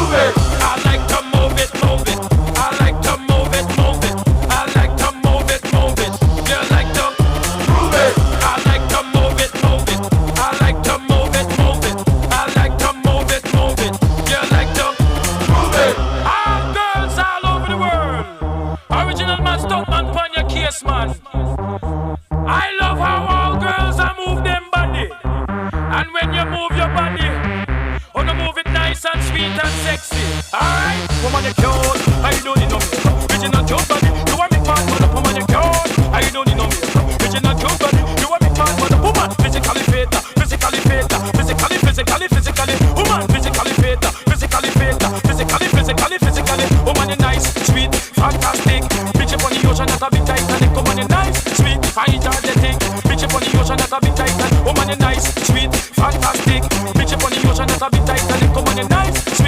move it. I like to move it, move it. I like to move it, move it. I like to move it, move it. You like to move it. I like to move it, move it. I like to move it, move it. I like to move it, move it. You like to move it. All girls all over the world. Original man, stunt man, pon your case, man. I love how all girls are move them body. And when you move your body, oh, you move it nice and sweet and sexy. Alright? Woman, you cute. I don't need no makeup. Original cute body.